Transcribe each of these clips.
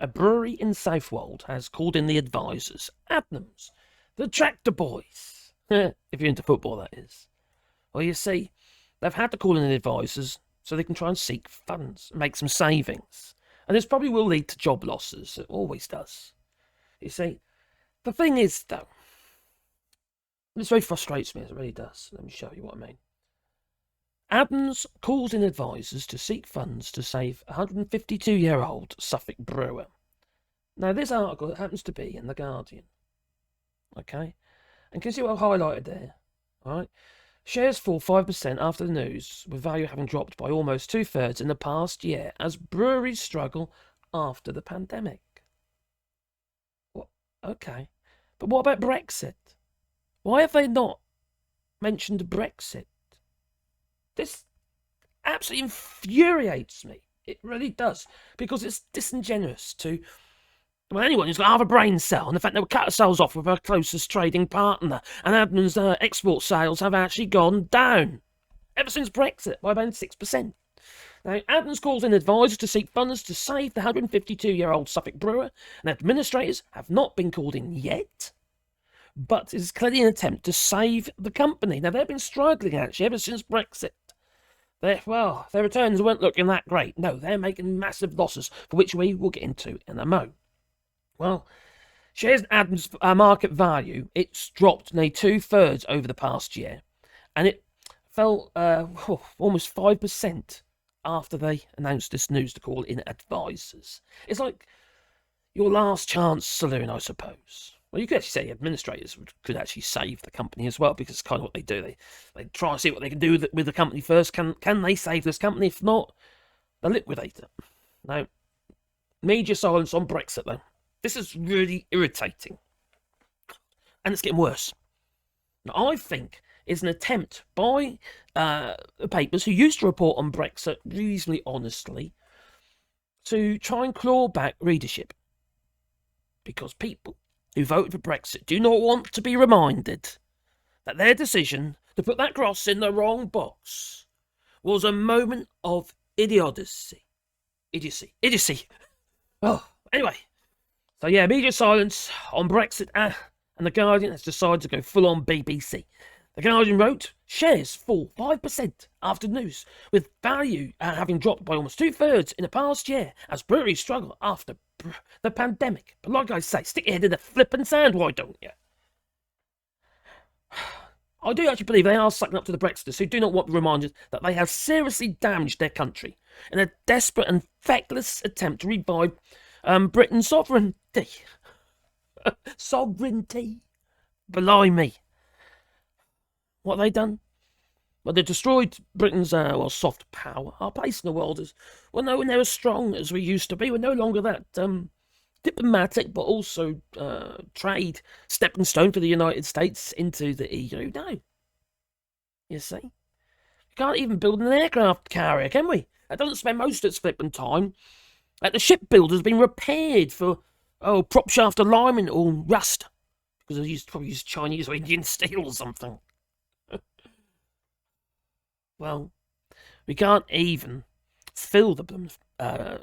A brewery in Southwold has called in the advisors, Adnams, the tractor boys. If you're into football, that is. Well, you see, they've had to call in the advisors so they can try and seek funds and make some savings. And this probably will lead to job losses. It always does. You see, the thing is, though, this very frustrates me, it really does. Let me show you what I mean. Adnams calls in advisors to seek funds to save a 152-year-old Suffolk brewer. Now, this article happens to be in The Guardian. Okay? And can you see what I've highlighted there? All right? Shares fall 5% after the news, with value having dropped by almost 2/3 in the past year as breweries struggle after the pandemic. What? Okay. But what about Brexit? Why have they not mentioned Brexit? This absolutely infuriates me. It really does. Because it's disingenuous to anyone who's got half a brain cell, and the fact they will cut ourselves off with our closest trading partner, and Adnams' export sales have actually gone down ever since Brexit by about 6%. Now, Adnams calls in advisors to seek funds to save the 152-year-old Suffolk brewer, and administrators have not been called in yet, but it is clearly an attempt to save the company. Now, they've been struggling, actually, ever since Brexit. Their returns weren't looking that great. No, they're making massive losses, for which we will get into in a mo. Well, shares in Adnams' market value, it's dropped nearly 2/3 over the past year, and it fell almost 5% after they announced this news to call in advisors. It's like your last chance saloon, I suppose. Well, you could actually say administrators could actually save the company as well, because it's kind of what they do. They try and see what they can do with the company first. Can they save this company? If not, they liquidate it. Now, media silence on Brexit, though. This is really irritating. And it's getting worse. Now, I think it's an attempt by the papers who used to report on Brexit reasonably honestly to try and claw back readership. Because people who voted for Brexit do not want to be reminded that their decision to put that cross in the wrong box was a moment of idiocy. Idiocy. Oh, anyway. So yeah, media silence on Brexit, and The Guardian has decided to go full-on BBC. The Guardian wrote, shares fall 5% after news, with value having dropped by almost 2/3 in the past year as breweries struggle after the pandemic. But like I say, stick your head in the flippin' sand, why don't you? I do actually believe they are sucking up to the Brexiters, who do not want reminders that they have seriously damaged their country in a desperate and feckless attempt to revive Britain's sovereignty. Sovereignty. Blimey. What have they done? Well, they destroyed Britain's soft power. Our place in the world is, we're nowhere near as strong as we used to be. We're no longer that diplomatic, but also trade stepping stone for the United States into the EU. No. You see? We can't even build an aircraft carrier, can we? That doesn't spend most of its flipping time. The shipbuilders being repaired for prop shaft alignment or rust, because they probably use Chinese or Indian steel or something. Well, we can't even fill the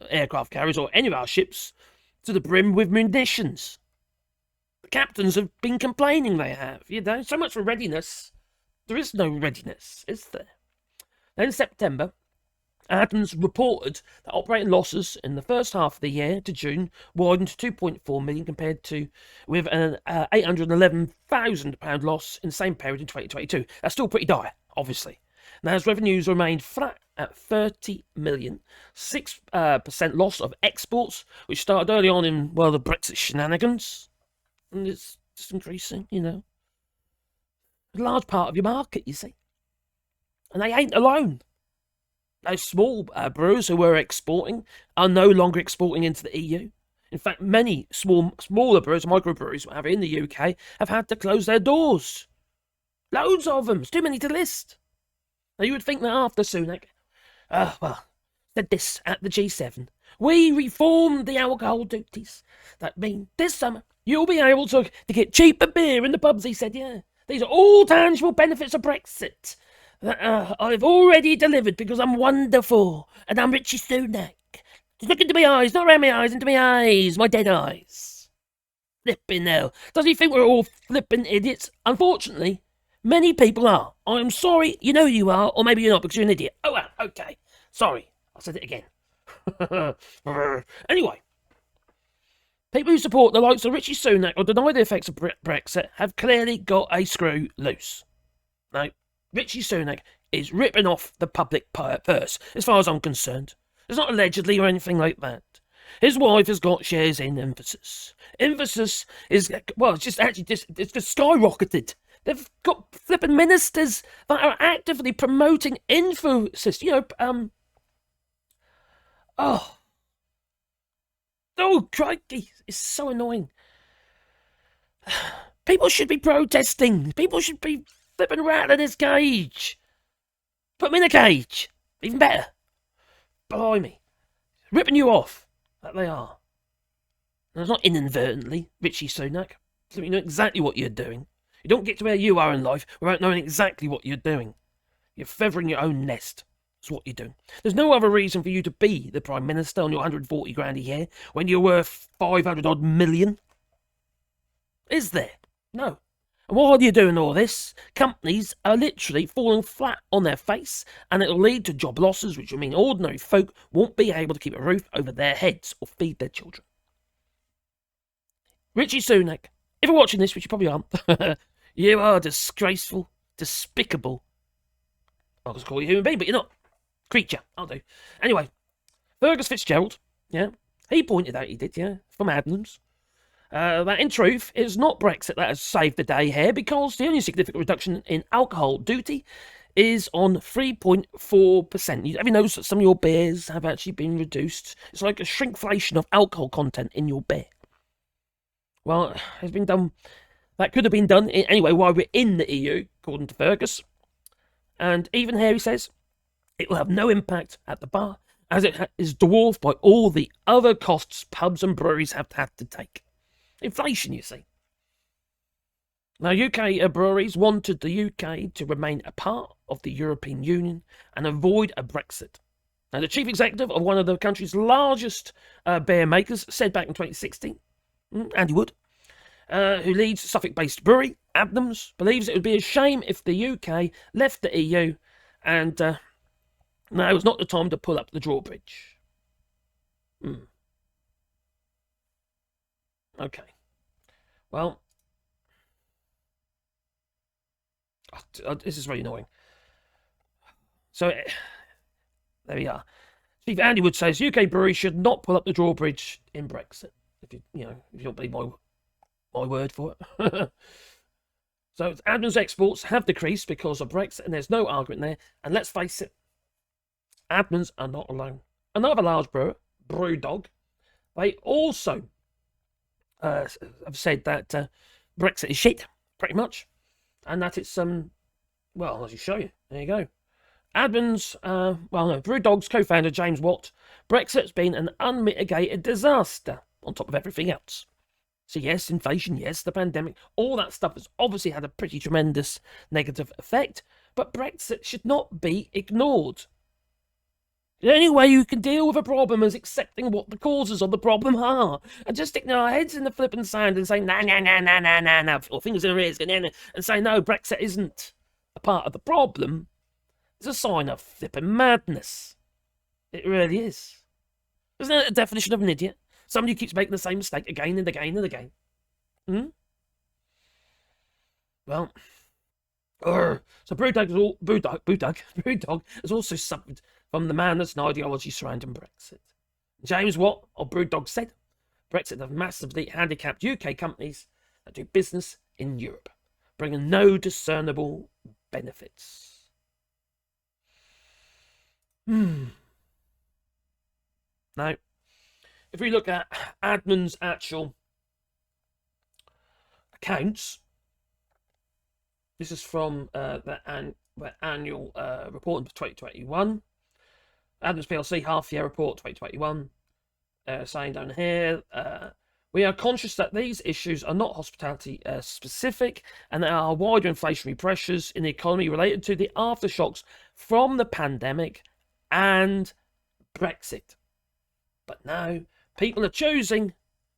aircraft carriers or any of our ships to the brim with munitions. The captains have been complaining, they have. So much for readiness. There is no readiness, is there? Then in September, Adnams reported that operating losses in the first half of the year to June widened to 2.4 million compared to with an £811,000 loss in the same period in 2022. That's still pretty dire, obviously. Now, as revenues remained flat at 30 million, 6% loss of exports, which started early on in, the Brexit shenanigans. And it's just increasing, A large part of your market, you see. And they ain't alone. Those small brewers who were exporting are no longer exporting into the EU. In fact, many smaller brewers, microbreweries, whatever, in the UK have had to close their doors. Loads of them. It's too many to list. Now, you would think that after Sunak, said this at the G7. We reformed the alcohol duties. That means this summer you'll be able to get cheaper beer in the pubs, he said, yeah. These are all tangible benefits of Brexit that I've already delivered because I'm wonderful and I'm Richie Sunak. Just look into my eyes, not around my eyes, into my eyes, my dead eyes. Flipping hell. Does he think we're all flipping idiots? Unfortunately, many people are. I'm sorry, you know who you are, or maybe you're not because you're an idiot. Oh, well, okay. Sorry, I said it again. Anyway, people who support the likes of Richie Sunak or deny the effects of Brexit have clearly got a screw loose. Now, Richie Sunak is ripping off the public purse, as far as I'm concerned. It's not allegedly or anything like that. His wife has got shares in Emphasis. Emphasis is, well, it's just skyrocketed. They've got flipping ministers that are actively promoting Infosys. Oh, crikey, it's so annoying. People should be protesting. People should be flipping rattling his cage. Put him in a cage. Even better. Blimey. Ripping you off. That they are. And it's not inadvertently, Richie Sunak. So you know exactly what you're doing. You don't get to where you are in life without knowing exactly what you're doing. You're feathering your own nest. That's what you're doing. There's no other reason for you to be the Prime Minister on your 140 grand a year when you're worth 500 odd million. Is there? No. And while you're doing all this, companies are literally falling flat on their face, and it'll lead to job losses, which will mean ordinary folk won't be able to keep a roof over their heads or feed their children. Richie Sunak, if you're watching this, which you probably aren't, you are disgraceful, despicable. I was call you human being, but you're not. Creature, I'll do. Anyway, Fergus Fitzgerald, yeah, he pointed out, he did, yeah, from Adnams, that in truth, it's not Brexit that has saved the day here, because the only significant reduction in alcohol duty is on 3.4%. Have you noticed that some of your beers have actually been reduced? It's like a shrinkflation of alcohol content in your beer. Well, it's been done. That could have been done anyway while we're in the EU, according to Fergus. And even here he says it will have no impact at the bar, as it is dwarfed by all the other costs pubs and breweries have had to take. Inflation, you see. Now, UK breweries wanted the UK to remain a part of the European Union and avoid a Brexit. Now, the chief executive of one of the country's largest beer makers said back in 2016, Andy Wood, who leads Suffolk-based brewery, Adnams, believes it would be a shame if the UK left the EU, and now is not the time to pull up the drawbridge. Okay. Well, this is very annoying. So, there we are. Chief Andy Wood says UK breweries should not pull up the drawbridge in Brexit. If you don't believe my word for it. So Adnams exports have decreased because of Brexit, and there's no argument there. And let's face it, Adnams are not alone. Another large brewer, Brewdog, they also have said that Brexit is shit, pretty much, and that it's well, I'll just show you. There you go. Adnams, Brewdog's co-founder James Watt, Brexit's been an unmitigated disaster on top of everything else. So yes, inflation, yes, the pandemic, all that stuff has obviously had a pretty tremendous negative effect, but Brexit should not be ignored. The only way you can deal with a problem is accepting what the causes of the problem are, and just sticking our heads in the flipping sand and saying, nah, or fingers in our ears, and say, no, Brexit isn't a part of the problem. It's a sign of flipping madness. It really is. Isn't that the definition of an idiot? Somebody who keeps making the same mistake again and again and again. Well, so Brewdog has also suffered from the madness and ideology surrounding Brexit. James Watt of Brewdog said, Brexit have massively handicapped UK companies that do business in Europe, bringing no discernible benefits. Now, if we look at Adnams' actual accounts, this is from the annual report of 2021. Adnams PLC half-year report 2021, saying down here, we are conscious that these issues are not hospitality specific, and there are wider inflationary pressures in the economy related to the aftershocks from the pandemic and Brexit. But now people are choosing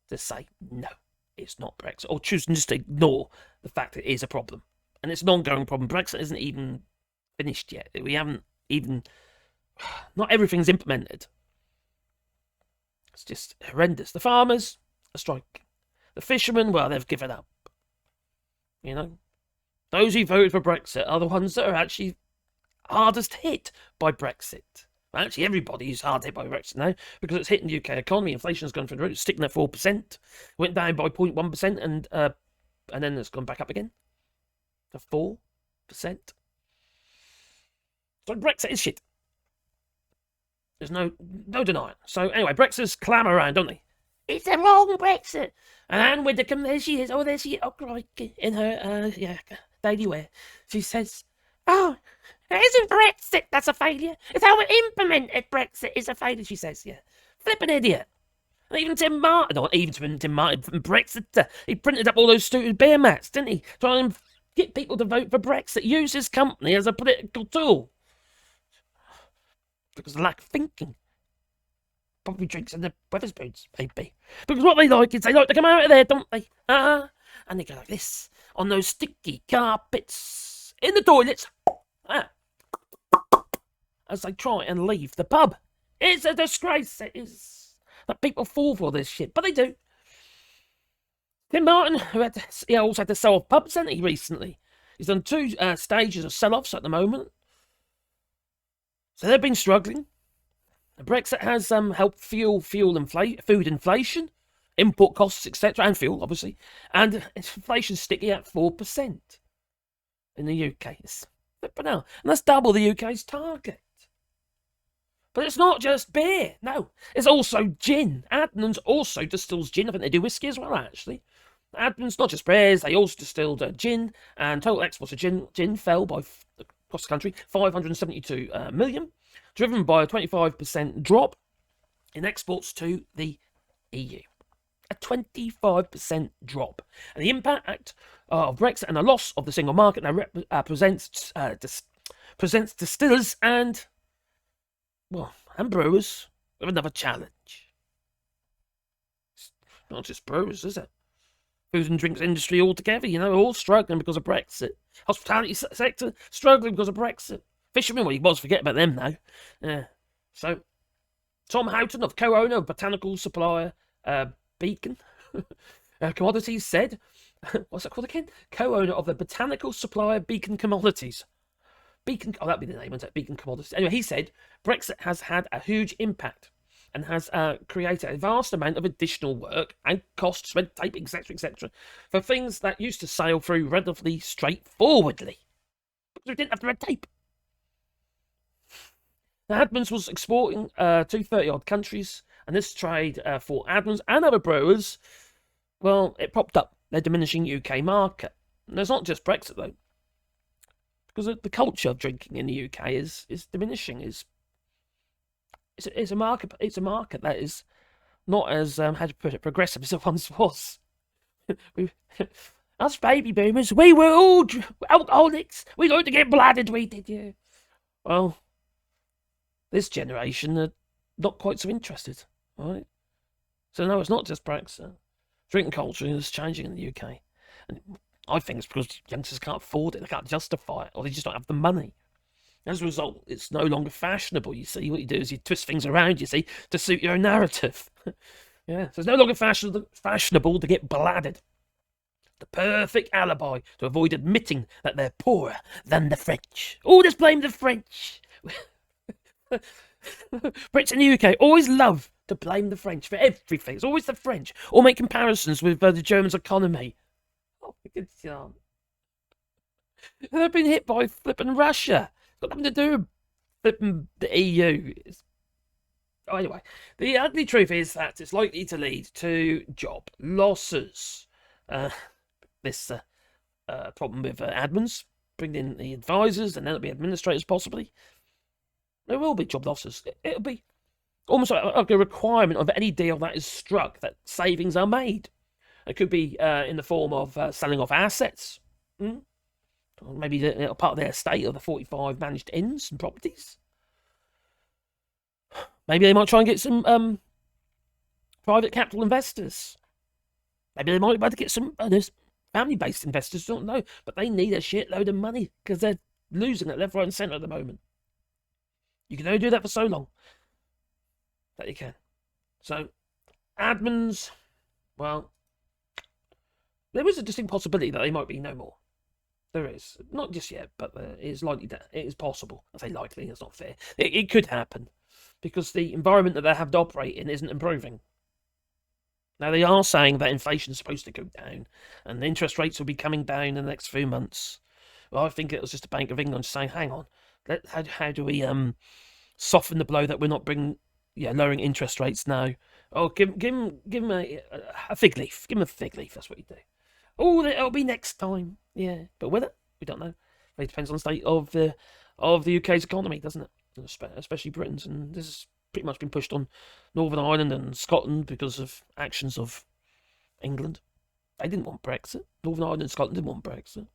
to say no, it's not Brexit, or choosing just to ignore the fact that it is a problem. And it's an ongoing problem. Brexit isn't even finished yet. We haven't even... Not everything's implemented. It's just horrendous. The farmers are striking. The fishermen, well, they've given up. You know? Those who voted for Brexit are the ones that are actually hardest hit by Brexit. Well, actually, everybody is hard hit by Brexit now because it's hitting the UK economy. Inflation's gone through the roof, it's sticking at 4%. Went down by 0.1% and then it's gone back up again to 4%. So Brexit is shit. There's no denying. So anyway, Brexiters clamour around, don't they? It's a wrong Brexit. And Anne Widdecombe, there she is. Oh, there she is. Oh, crikey. In her daily wear. She says, oh, it isn't Brexit that's a failure. It's how we implemented Brexit is a failure, she says. Yeah. Flippin' idiot. And even Tim Martin, not even Tim Martin from Brexit, he printed up all those stupid beer mats, didn't he? Trying to get people to vote for Brexit. Use his company as a political tool. Because of lack of thinking. Probably drinks in the Wetherspoons, maybe. Because what they like is they like to come out of there, don't they? And they go like this on those sticky carpets in the toilets as they try and leave the pub. It's a disgrace. It is that people fall for this shit, but they do. Tim Martin, he also had to sell off pubs, hasn't he, recently? He's done 2 stages of sell-offs at the moment. So they've been struggling. Brexit has helped fuel food inflation, import costs, etc., and fuel, obviously. And inflation's sticky at 4% in the UK. It's flipping out. And that's double the UK's target. But it's not just beer. No, it's also gin. Adnams also distills gin. I think they do whiskey as well, actually. Adnams, not just beers, they also distilled gin. And total exports of gin fell by, across the country, 572 million. Driven by a 25% drop in exports to the EU. A 25% drop. And the impact of Brexit and the loss of the single market now presents distillers and brewers with another challenge. It's not just brewers, is it? Food and drinks industry altogether, all struggling because of Brexit. Hospitality sector struggling because of Brexit. Fishermen, well, you must forget about them now. Yeah. So, Tom Houghton, of co-owner of botanical supplier Beacon Commodities, said, what's that called again? Co-owner of the botanical supplier Beacon Commodities. That'd be the name, isn't it? Beacon Commodities. Anyway, he said, Brexit has had a huge impact and has created a vast amount of additional work and costs, red tape, etc., for things that used to sail through relatively straightforwardly. Because we didn't have the red tape. Now, Adnams was exporting to 30-odd countries, and this trade for Adnams and other brewers, well, it propped up their diminishing UK market. And it's not just Brexit, though, because the culture of drinking in the UK is diminishing. It's a market that is not as, how to put it, progressive as it once was. Us baby boomers, we were all alcoholics. We liked to get blooded, we did, yeah. Well, this generation are not quite so interested, right? So no, it's not just Brexit. Drinking culture is changing in the UK. And I think it's because youngsters can't afford it, they can't justify it, or they just don't have the money. As a result, it's no longer fashionable, you see. What you do is you twist things around, you see, to suit your own narrative. Yeah, so it's no longer fashionable to get bladdered. The perfect alibi to avoid admitting that they're poorer than the French. Oh, just blame the French. Brits in the UK always love to blame the French for everything. It's always the French. Or make comparisons with the Germans' economy. Oh, my good God. And they've been hit by flipping Russia. It's got nothing to do with flipping the EU. Oh, anyway, the ugly truth is that it's likely to lead to job losses. This problem with Adnams, bringing in the advisors and then it'll be administrators possibly. There will be job losses. It'll be almost like a requirement of any deal that is struck that savings are made. It could be in the form of selling off assets. Or maybe part of their estate of the 45 managed inns and properties. Maybe they might try and get some private capital investors. Maybe they might be able to get some others, family-based investors, don't know, but they need a shitload of money because they're losing it left, right, and centre at the moment. You can only do that for so long. That you can. So, Adnams, well, there is a distinct possibility that they might be no more. There is. Not just yet, but it is likely that it is possible. I say likely, it's not fair. It could happen because the environment that they have to operate in isn't improving. Now, they are saying that inflation is supposed to go down and the interest rates will be coming down in the next few months. Well, I think it was just the Bank of England saying, hang on, how do we soften the blow that we're not lowering interest rates now? Oh, give him a fig leaf. Give him a fig leaf, that's what you do. Oh, it'll be next time. Yeah, but with it, we don't know. It depends on the state of the UK's economy, doesn't it? Especially Britain's, and this has pretty much been pushed on Northern Ireland and Scotland because of actions of England. They didn't want Brexit. Northern Ireland and Scotland didn't want Brexit.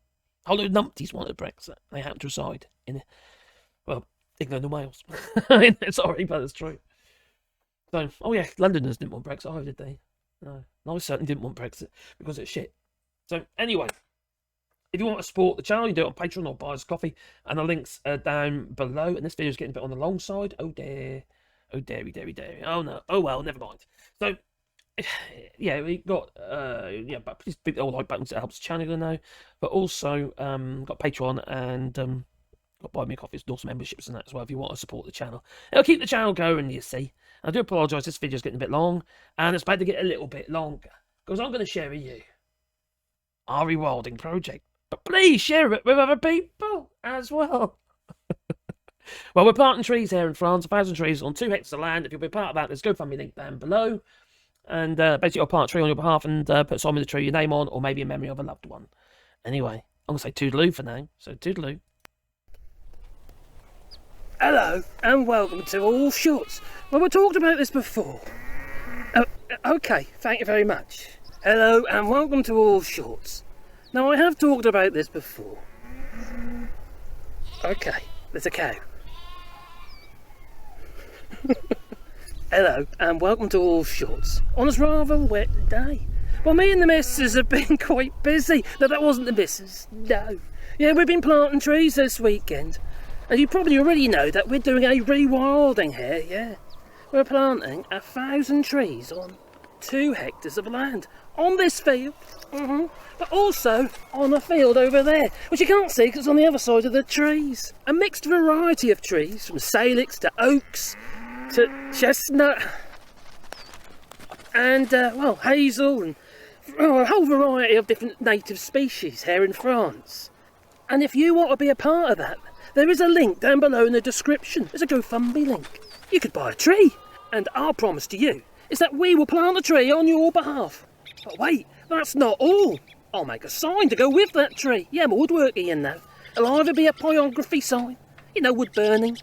Although numpties wanted Brexit. They happened to reside in, England and Wales. Sorry, but it's true. So, Londoners didn't want Brexit either, did they? No, I certainly didn't want Brexit because it's shit. So, anyway, if you want to support the channel, you can do it on Patreon or buy us coffee, and the links are down below. And this video is getting a bit on the long side. Oh, dear. Oh, dairy. Oh, no. Oh, well, never mind. So, yeah, we got, but please click the all like buttons. It helps the channel now. But also, got Patreon and got Buy Me a Coffee, also memberships and that as well if you want to support the channel. It'll keep the channel going, you see. I do apologise, this video's getting a bit long, and it's about to get a little bit longer, because I'm going to share with you our Rewilding project. But please share it with other people as well. Well, we're planting trees here in France, 1,000 trees on 2 hectares of land. If you'll be part of that, there's a GoFundMe link down below. And basically, I'll plant a tree on your behalf and put some of the tree your name on, or maybe a memory of a loved one. Anyway, I'm going to say toodaloo for now. So, toodaloo. Hello, and welcome to Allshorts. Well, we talked about this before. Okay, thank you very much. Hello, and welcome to Allshorts. Now, I have talked about this before. Okay, there's a cow. Hello, and welcome to Allshorts on this rather wet day. Well, me and the missus have been quite busy. No, that wasn't the missus, no. Yeah, we've been planting trees this weekend. And you probably already know that we're doing a rewilding here, yeah. We're planting 1,000 trees on 2 hectares of land. On this field, but also on a field over there, which you can't see because it's on the other side of the trees. A mixed variety of trees, from salix to oaks to chestnut and, hazel and a whole variety of different native species here in France. And if you want to be a part of that, there is a link down below in the description. There's a GoFundMe link. You could buy a tree. And our promise to you is that we will plant a tree on your behalf. But wait, that's not all. I'll make a sign to go with that tree. Yeah, I'm a woodworker, you know. It'll either be a pyrography sign, wood burning,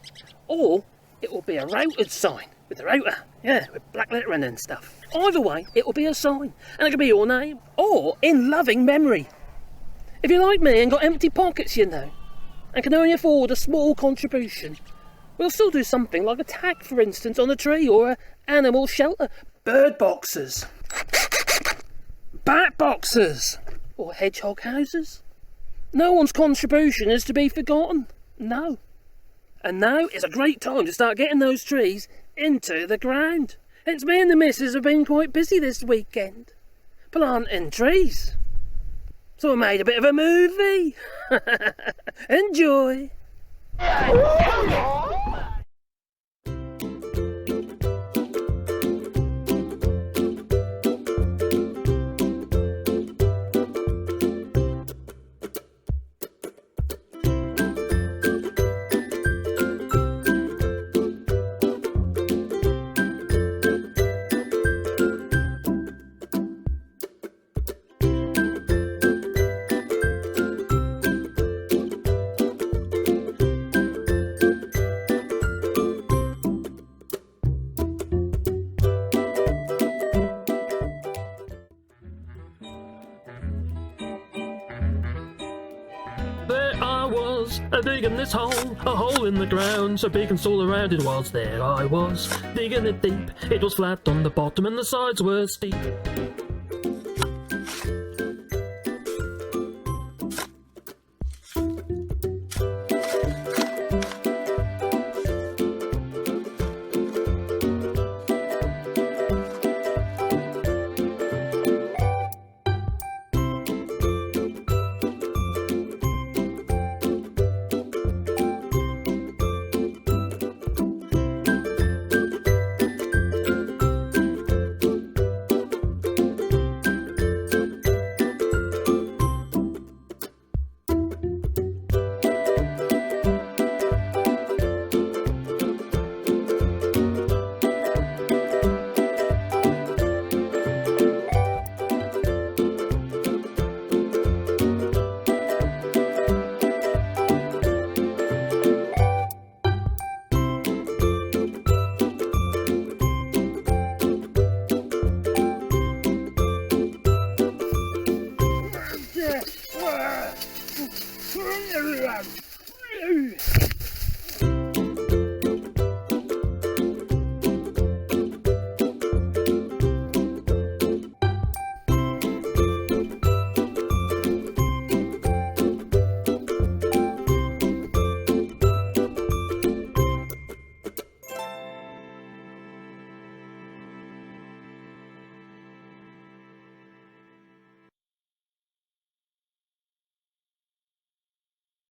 or it will be a routed sign with a router, with black lettering and stuff. Either way, it will be a sign, and it could be your name, or in loving memory. If you're like me and got empty pockets, and can only afford a small contribution, we'll still do something like a tag, for instance, on a tree, or an animal shelter. Bird boxes, bat boxes, or hedgehog houses. No one's contribution is to be forgotten, no. And now is a great time to start getting those trees into the ground. Hence me and the missus have been quite busy this weekend, planting trees. So I made a bit of a movie. Enjoy. digging this hole, a hole in the ground, so pigs all around it was. There I was, digging it deep. It was flat on the bottom and the sides were steep. Yeah.